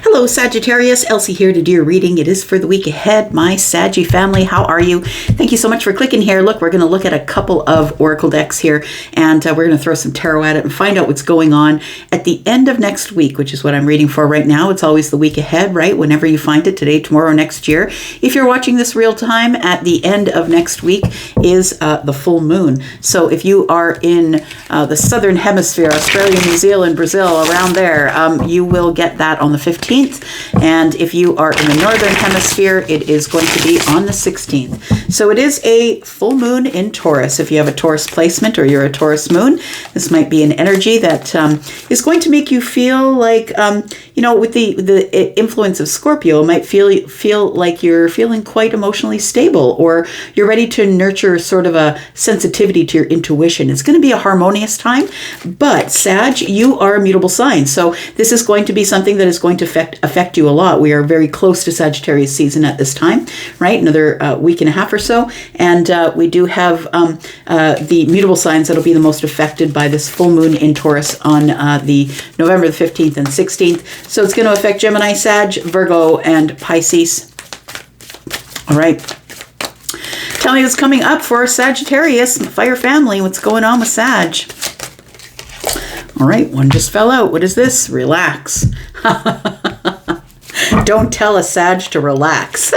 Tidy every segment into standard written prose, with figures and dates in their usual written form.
Hello Sagittarius, Elsie here to do your reading. It is for the week ahead, my Saggy family. How are you? Thank you so much for clicking here. Look, we're going to look at a couple of oracle decks here, and we're going to throw some tarot at it and find out what's going on at the end of next week, which is what I'm reading for right now. It's always the week ahead, right? Whenever you find it, today, tomorrow, next year. If you're watching this real time, at the end of next week is the full moon. So if you are in the southern hemisphere, Australia, New Zealand, Brazil, around there, you will get that on the 15th. And if you are in the northern hemisphere, it is going to be on the 16th. So it is a full moon in Taurus. If you have a Taurus placement or you're a Taurus moon, this might be an energy that is going to make you feel like, with the influence of Scorpio, it might feel like you're feeling quite emotionally stable, or you're ready to nurture sort of a sensitivity to your intuition. It's going to be a harmonious time, but Sag, you are a mutable sign. So this is going to be something that is going to affect you a lot. We are very close to Sagittarius season at this time, right? Another week and a half or so. And we do have the mutable signs that'll be the most affected by this full moon in Taurus on the November the 15th and 16th. So it's going to affect Gemini, Sag, Virgo, and Pisces. All right. Tell me what's coming up for Sagittarius, fire family. What's going on with Sag? All right, one just fell out. What is this? Relax. Don't tell a Sag to relax.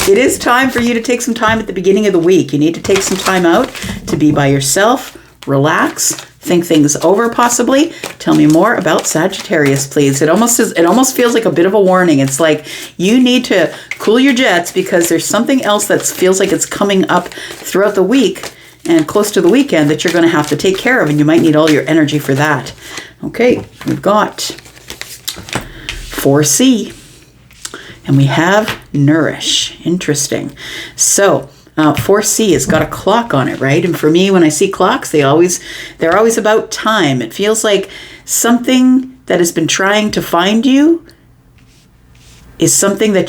It is time for you to take some time at the beginning of the week. You need to take some time out to be by yourself, relax, think things over possibly. Tell me more about Sagittarius, please. It almost feels like a bit of a warning. It's like you need to cool your jets because there's something else that feels like it's coming up throughout the week and close to the weekend that you're going to have to take care of, and you might need all your energy for that. Okay, we've got 4C, and we have Nourish. Interesting. So 4C has got a clock on it, right? And for me, when I see clocks, they're always about time. It feels like something that has been trying to find you is something that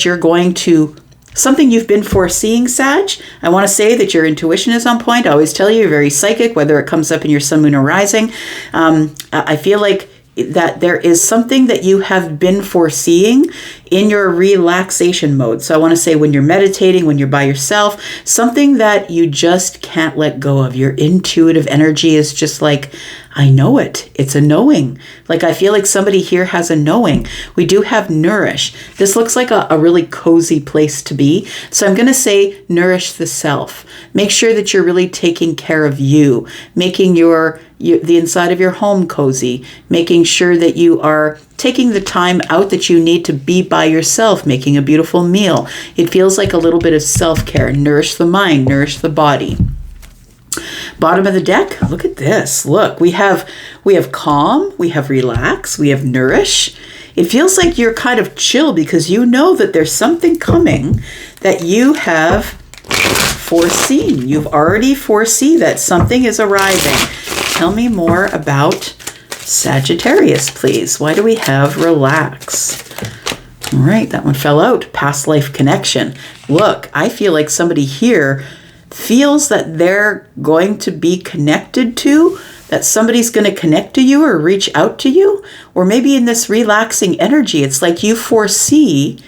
something you've been foreseeing, Sag. I want to say that your intuition is on point. I always tell you, you're very psychic, whether it comes up in your sun, moon, or rising. I feel like that there is something that you have been foreseeing in your relaxation mode. So I want to say when you're meditating, when you're by yourself, something that you just can't let go of. Your intuitive energy is just like, I know it. It's a knowing. Like I feel like somebody here has a knowing. We do have Nourish. This looks like a really cozy place to be. So I'm going to say nourish the self. Make sure that you're really taking care of you, making the inside of your home cozy, making sure that you are taking the time out that you need to be by yourself, making a beautiful meal. It feels like a little bit of self-care. Nourish the mind, nourish the body. Bottom of the deck, look at this. Look, we have calm, we have relax, we have nourish. It feels like you're kind of chill because you know that there's something coming that you have foreseen. You've already foreseen that something is arriving. Tell me more about Sagittarius, please. Why do we have relax? All right, that one fell out. Past life connection. Look, I feel like somebody here feels that they're going to be connected to, that somebody's going to connect to you or reach out to you, or maybe in this relaxing energy, it's like you foresee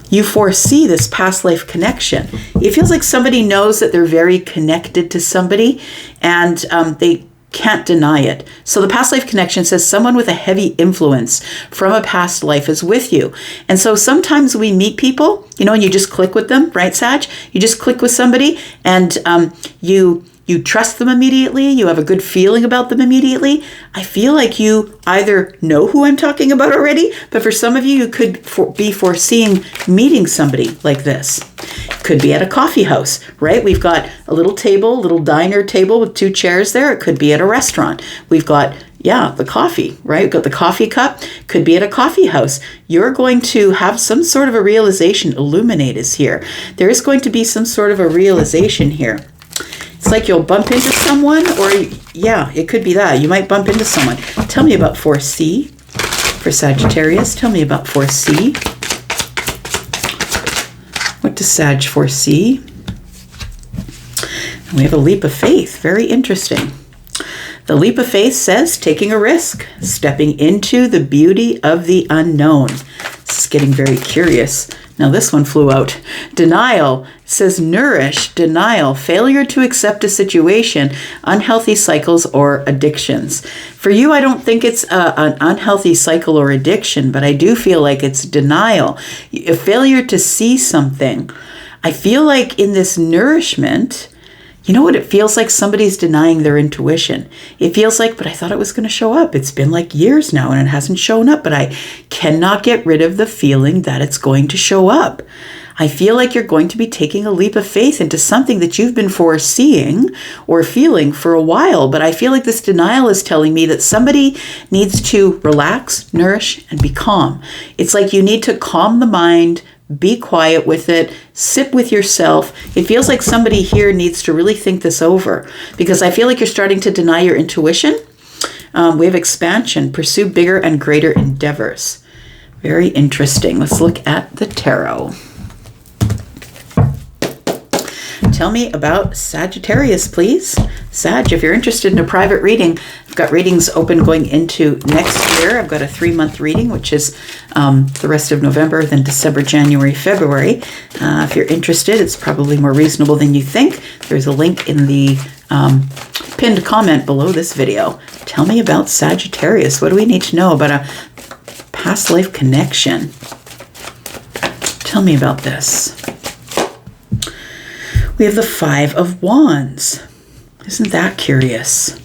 this past life connection. It feels like somebody knows that they're very connected to somebody, and they can't deny it. So the past life connection says someone with a heavy influence from a past life is with you. And so sometimes we meet people, and you just click with them, right, Sag? You just click with somebody and you trust them immediately. You have a good feeling about them immediately. I feel like you either know who I'm talking about already, but for some of you, you could be foreseeing meeting somebody like this. Could be at a coffee house, right? We've got a little diner table with 2 chairs there. It could be at a restaurant. We've got the coffee, right? We've got the coffee cup. Could be at a coffee house. You're going to have some sort of a realization. Illuminate is here. There is going to be some sort of a realization here. It's like you'll bump into someone, or it could be that. You might bump into someone. Tell me about 4C for Sagittarius. Tell me about 4C. What does Sag foresee? And we have a leap of faith. Very interesting. The leap of faith says taking a risk, stepping into the beauty of the unknown. This is getting very curious. Now this one flew out. Denial says nourish, denial, failure to accept a situation, unhealthy cycles or addictions. For you, I don't think it's an unhealthy cycle or addiction, but I do feel like it's denial, a failure to see something. I feel like in this nourishment, you know what it feels like? Somebody's denying their intuition. It feels like, but I thought it was going to show up. It's been like years now and it hasn't shown up, but I cannot get rid of the feeling that it's going to show up. I feel like you're going to be taking a leap of faith into something that you've been foreseeing or feeling for a while. But I feel like this denial is telling me that somebody needs to relax, nourish, and be calm. It's like you need to calm the mind, be quiet with it, sit with yourself. It feels like somebody here needs to really think this over, because I feel like you're starting to deny your intuition. We have expansion, pursue bigger and greater endeavors. Very interesting. Let's look at the tarot. Tell me about Sagittarius, please. Sag, if you're interested in a private reading, I've got readings open going into next year. I've got a 3-month reading, which is the rest of November, then December, January, February. If you're interested, it's probably more reasonable than you think. There's a link in the pinned comment below this video. Tell me about Sagittarius. What do we need to know about a past life connection? Tell me about this. We have the 5 of Wands. Isn't that curious?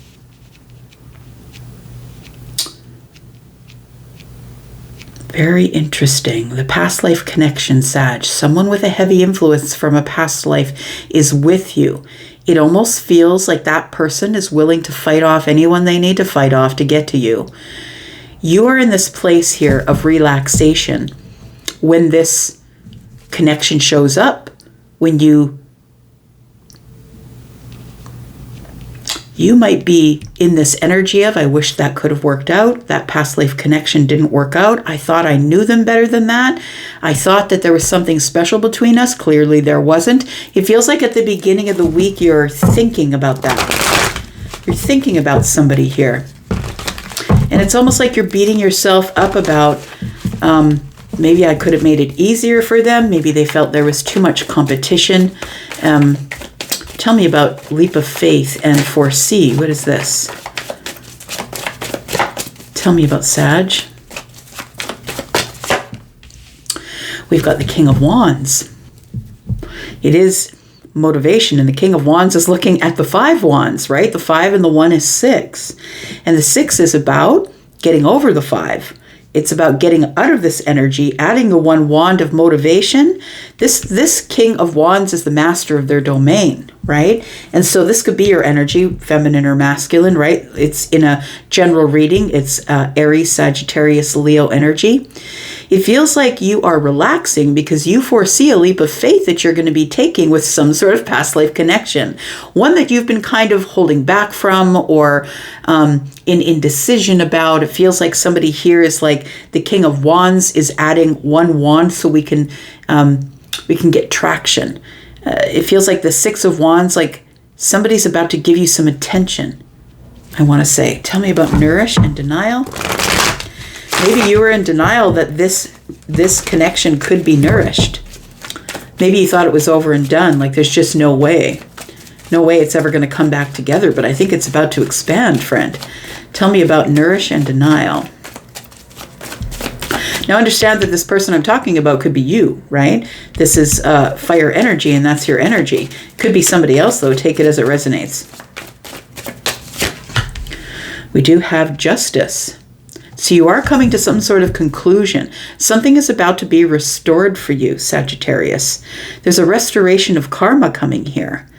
Very interesting. The past life connection, Sag. Someone with a heavy influence from a past life is with you. It almost feels like that person is willing to fight off anyone they need to fight off to get to you. You are in this place here of relaxation when this connection shows up, when you might be in this energy of, I wish that could have worked out. That past life connection didn't work out. I thought I knew them better than that. I thought that there was something special between us. Clearly there wasn't. It feels like at the beginning of the week you're thinking about that. You're thinking about somebody here. And it's almost like you're beating yourself up about, maybe I could have made it easier for them. Maybe they felt there was too much competition. Tell me about leap of faith and foresee. What is this? Tell me about Sag. We've got the King of Wands. It is motivation, and the King of Wands is looking at the 5 wands, right? The 5 and the 1 is 6. And the 6 is about getting over the 5. It's about getting out of this energy, adding the 1 wand of motivation. This King of Wands is the master of their domain, right? And so this could be your energy, feminine or masculine, right? It's in a general reading. It's Aries, Sagittarius, Leo energy. It feels like you are relaxing because you foresee a leap of faith that you're going to be taking with some sort of past life connection. One that you've been kind of holding back from or in indecision about. It feels like somebody here is like the King of Wands is adding 1 wand so we can get traction. It feels like the 6 of Wands, like somebody's about to give you some attention. I want to say, tell me about nourish and denial. Maybe you were in denial that this connection could be nourished. Maybe you thought it was over and done, like there's just no way. No way it's ever going to come back together, but I think it's about to expand, friend. Tell me about nourish and denial. Now understand that this person I'm talking about could be you, right? This is fire energy, and that's your energy. Could be somebody else, though. Take it as it resonates. We do have justice. So you are coming to some sort of conclusion. Something is about to be restored for you, Sagittarius. There's a restoration of karma coming here.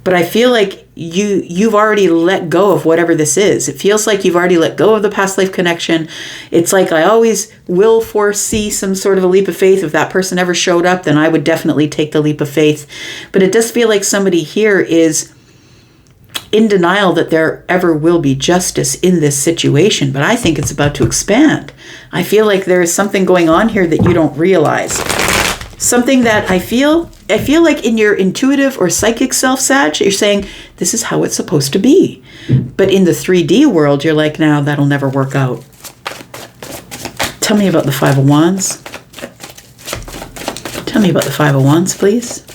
But I feel like you've already let go of whatever this is. It feels like you've already let go of the past life connection. It's like I always will foresee some sort of a leap of faith. If that person ever showed up, then I would definitely take the leap of faith. But it does feel like somebody here is in denial that there ever will be justice in this situation, but I think it's about to expand. I feel like there is something going on here that you don't realize. Something that I feel I feel like in your intuitive or psychic self, Sag, you're saying, this is how it's supposed to be. But in the 3D world, you're like, no, that'll never work out. Tell me about the Five of Wands. Tell me about the Five of Wands, please.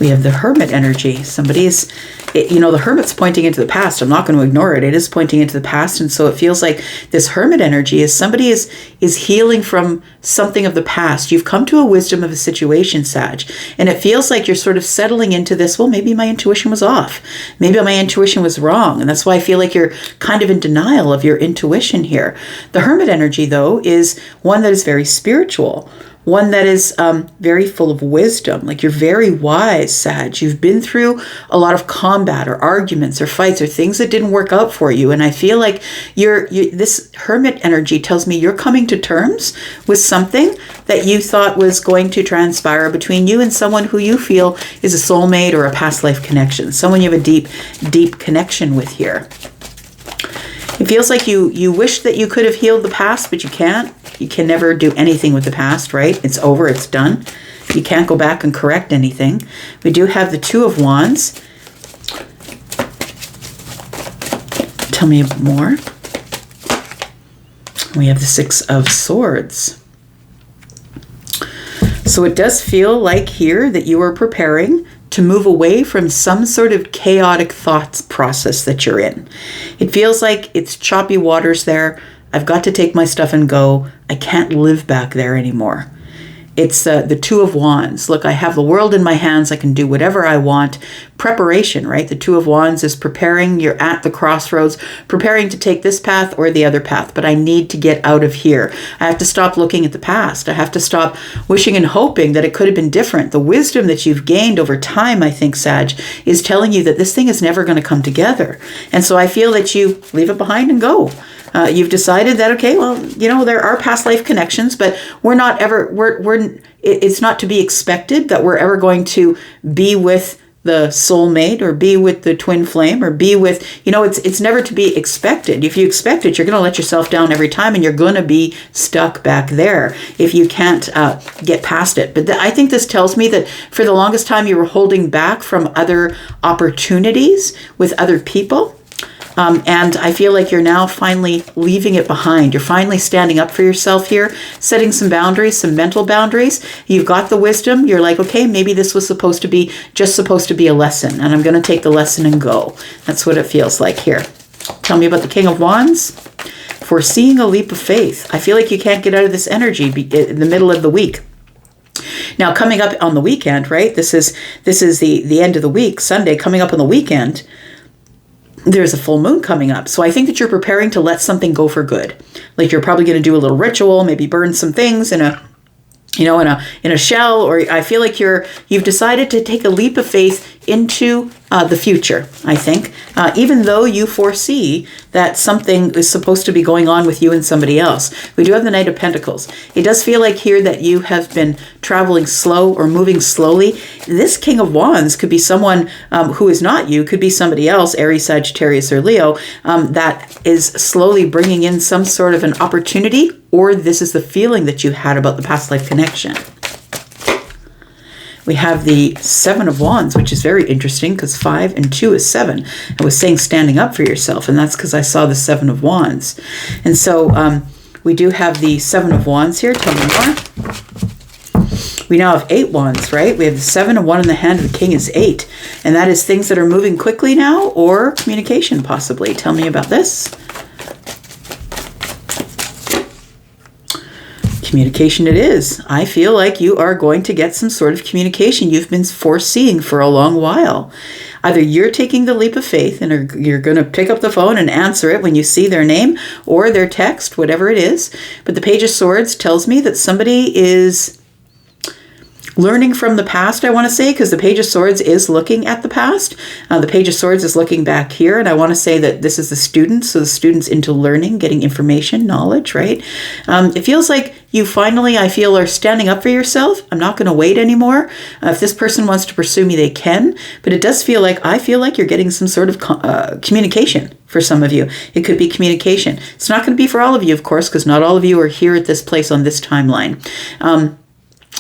We have the Hermit energy. Somebody's, the Hermit's pointing into the past. I'm not going to ignore it. It is pointing into the past. And so it feels like this Hermit energy is somebody is healing from something of the past. You've come to a wisdom of a situation, Sag. And it feels like you're sort of settling into this, well, maybe my intuition was off. Maybe my intuition was wrong. And that's why I feel like you're kind of in denial of your intuition here. The Hermit energy, though, is one that is very spiritual. One that is very full of wisdom. Like, you're very wise, Sag. You've been through a lot of combat or arguments or fights or things that didn't work out for you. And I feel like this Hermit energy tells me you're coming to terms with something that you thought was going to transpire between you and someone who you feel is a soulmate or a past life connection. Someone you have a deep, deep connection with here. It feels like you wish that you could have healed the past, but you can't. You can never do anything with the past, right? It's over, it's done. You can't go back and correct anything. We do have the Two of Wands. Tell me more. We have the Six of Swords. So it does feel like here that you are preparing to move away from some sort of chaotic thoughts process that you're in. It feels like it's choppy waters there. I've got to take my stuff and go. I can't live back there anymore. It's the Two of Wands. Look, I have the world in my hands. I can do whatever I want. Preparation, right? The Two of Wands is preparing. You're at the crossroads, preparing to take this path or the other path. But I need to get out of here. I have to stop looking at the past. I have to stop wishing and hoping that it could have been different. The wisdom that you've gained over time, I think, Sag, is telling you that this thing is never going to come together. And so I feel that you leave it behind and go. You've decided that, okay, well, there are past life connections, but it's not to be expected that we're ever going to be with the soulmate or be with the twin flame or be with, it's never to be expected. If you expect it, you're going to let yourself down every time and you're going to be stuck back there if you can't get past it. But I think this tells me that for the longest time you were holding back from other opportunities with other people. And I feel like you're now finally leaving it behind. You're finally standing up for yourself here, setting some boundaries, some mental boundaries. You've got the wisdom. You're like, okay, maybe this was supposed to be a lesson, and I'm going to take the lesson and go. That's what it feels like here. Tell me about the King of Wands. Foreseeing a leap of faith. I feel like you can't get out of this energy in the middle of the week. Now, coming up on the weekend, right? This is the end of the week, Sunday, coming up on the weekend. There's a full moon coming up. So I think that you're preparing to let something go for good. Like, you're probably going to do a little ritual, maybe burn some things in a shell, or I feel like you've decided to take a leap of faith into the future, I think, even though you foresee that something is supposed to be going on with you and somebody else. We do have the Knight of Pentacles. It does feel like here that you have been traveling slow or moving slowly. This King of Wands could be someone who is not you, could be somebody else, Aries, Sagittarius, or Leo, that is slowly bringing in some sort of an opportunity, or this is the feeling that you had about the past life connection. We have the Seven of Wands, which is very interesting because 5 and 2 is 7. I was saying standing up for yourself, and that's because I saw the Seven of Wands. And so we do have the Seven of Wands here. Tell me more. We now have 8 wands, right? We have the 7 and 1 in the hand, and the King is 8. And that is things that are moving quickly now, or communication possibly. Tell me about this. Communication it is. I feel like you are going to get some sort of communication you've been foreseeing for a long while. Either you're taking the leap of faith and you're going to pick up the phone and answer it when you see their name or their text, whatever it is. But the Page of Swords tells me that somebody is learning from the past, I want to say, because the Page of Swords is looking at the past. The Page of Swords is looking back here, and I want to say that this is the student, so the student's into learning, getting information, knowledge, right? It feels like you finally, I feel, are standing up for yourself. I'm not going to wait anymore. If this person wants to pursue me, they can, but it does feel like, I feel like you're getting some sort of communication for some of you. It could be communication. It's not going to be for all of you, of course, because not all of you are here at this place on this timeline.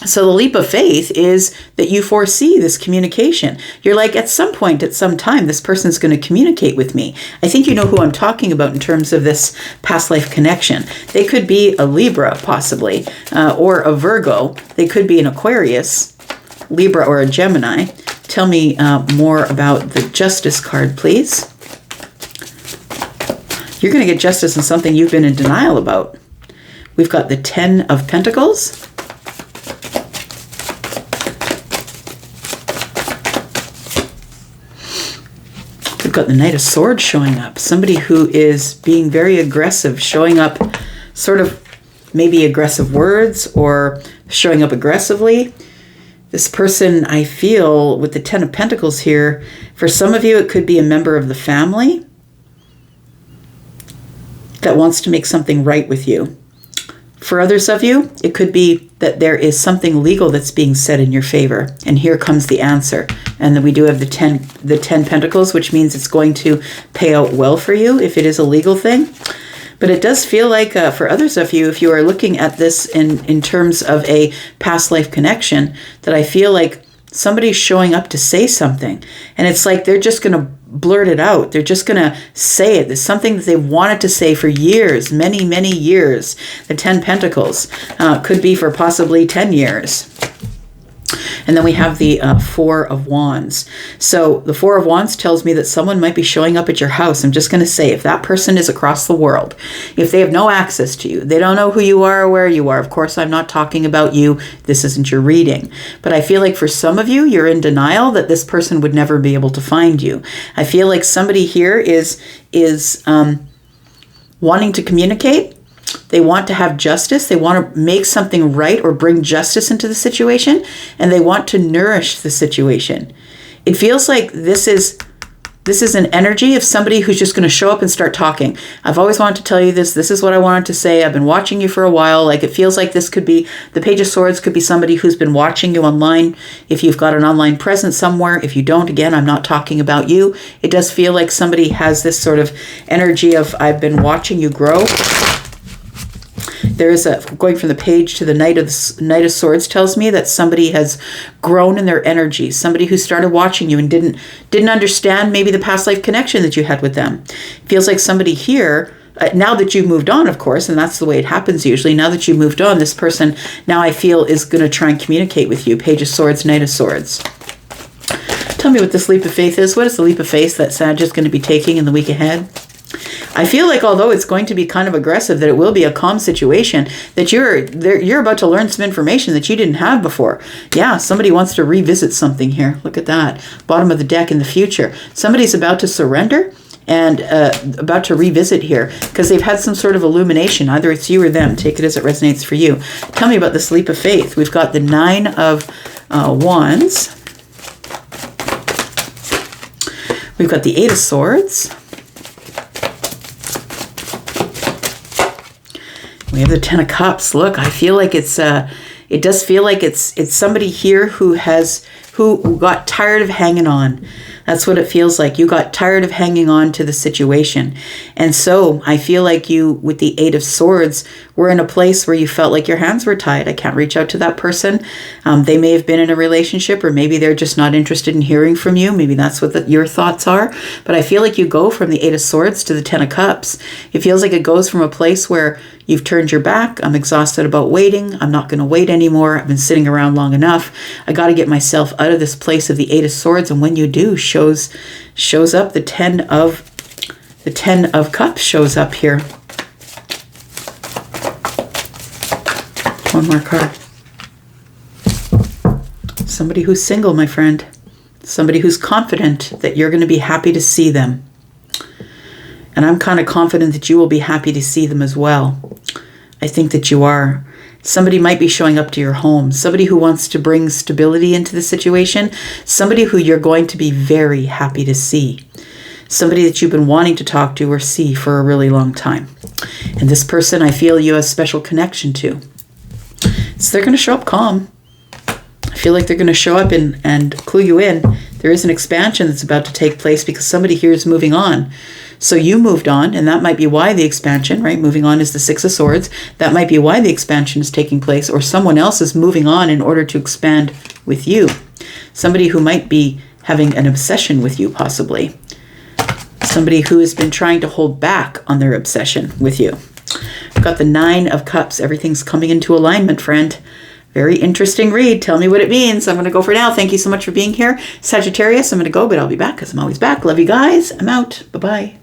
So the leap of faith is that you foresee this communication. You're like, at some point, at some time, this person's going to communicate with me. I think you know who I'm talking about in terms of this past life connection. They could be a Libra, possibly, or a Virgo. They could be an Aquarius, Libra, or a Gemini. Tell me more about the Justice card, please. You're going to get justice in something you've been in denial about. We've got the 10 of Pentacles. We've got the Knight of Swords showing up. Somebody who is being very aggressive, showing up sort of maybe aggressive words or showing up aggressively. This person, I feel, with the 10 of Pentacles here, for some of you, it could be a member of the family that wants to make something right with you. For others of you, it could be that there is something legal that's being said in your favor. And here comes the answer. And then we do have the 10 Pentacles, which means it's going to pay out well for you if it is a legal thing. But it does feel like for others of you, if you are looking at this in terms of a past life connection, that I feel like somebody's showing up to say something. And it's like they're just going to blurt it out. They're just going to say it. There's something that they've wanted to say for years, many, many years. The 10 Pentacles could be for possibly 10 years. And then we have the 4 of Wands. So the 4 of Wands tells me that someone might be showing up at your house. I'm just going to say, if that person is across the world, if they have no access to you, they don't know who you are or where you are. Of course, I'm not talking about you. This isn't your reading. But I feel like for some of you, you're in denial that this person would never be able to find you. I feel like somebody here is wanting to communicate. They want to have justice. They want to make something right or bring justice into the situation, and they want to nourish the situation. It feels like this is an energy of somebody who's just going to show up and start talking. I've always wanted to tell you this. This is what I wanted to say. I've been watching you for a while. Like, it feels like this could be, the Page of Swords could be somebody who's been watching you online. If you've got an online presence somewhere, if you don't, again, I'm not talking about you. It does feel like somebody has this sort of energy of, I've been watching you grow. There is going from the page to the Knight of Swords tells me that somebody has grown in their energy. Somebody who started watching you and didn't understand maybe the past life connection that you had with them. It feels like somebody here, now that you've moved on, of course, and that's the way it happens usually. Now that you've moved on, this person now I feel is going to try and communicate with you. Page of Swords, Knight of Swords. Tell me what this leap of faith is. What is the leap of faith that Sag is going to be taking in the week ahead? I feel like although it's going to be kind of aggressive, that it will be a calm situation, that you're about to learn some information that you didn't have before. Yeah, somebody wants to revisit something here. Look at that. Bottom of the deck in the future. Somebody's about to surrender and about to revisit here because they've had some sort of illumination. Either it's you or them. Take it as it resonates for you. Tell me about this leap of faith. We've got the 9 of Wands. We've got the 8 of Swords. We have the 10 of Cups. Look, I feel like it does feel like it's somebody here who got tired of hanging on. That's what it feels like. You got tired of hanging on to the situation. And so I feel like you, with the 8 of Swords, were in a place where you felt like your hands were tied. I can't reach out to that person. They may have been in a relationship, or maybe they're just not interested in hearing from you. Maybe that's what your thoughts are. But I feel like you go from the 8 of Swords to the 10 of Cups. It feels like it goes from a place where you've turned your back. I'm exhausted about waiting. I'm not going to wait anymore. I've been sitting around long enough. I got to get myself out of this place of the 8 of Swords. And when you do, shows up the 10 of Cups shows up here. One more card. Somebody who's single, my friend. Somebody who's confident that you're going to be happy to see them. And I'm kind of confident that you will be happy to see them as well. I think that you are. Somebody might be showing up to your home. Somebody who wants to bring stability into the situation. Somebody who you're going to be very happy to see. Somebody that you've been wanting to talk to or see for a really long time. And this person, I feel you have a special connection to. So they're going to show up calm. I feel like they're going to show up and clue you in. There is an expansion that's about to take place because somebody here is moving on. So you moved on, and that might be why the expansion, right? Moving on is the Six of Swords. That might be why the expansion is taking place, or someone else is moving on in order to expand with you. Somebody who might be having an obsession with you, possibly. Somebody who has been trying to hold back on their obsession with you. I've got the Nine of Cups. Everything's coming into alignment, friend. Very interesting read. Tell me what it means. I'm going to go for now. Thank you so much for being here. Sagittarius, I'm going to go, but I'll be back because I'm always back. Love you guys. I'm out. Bye-bye.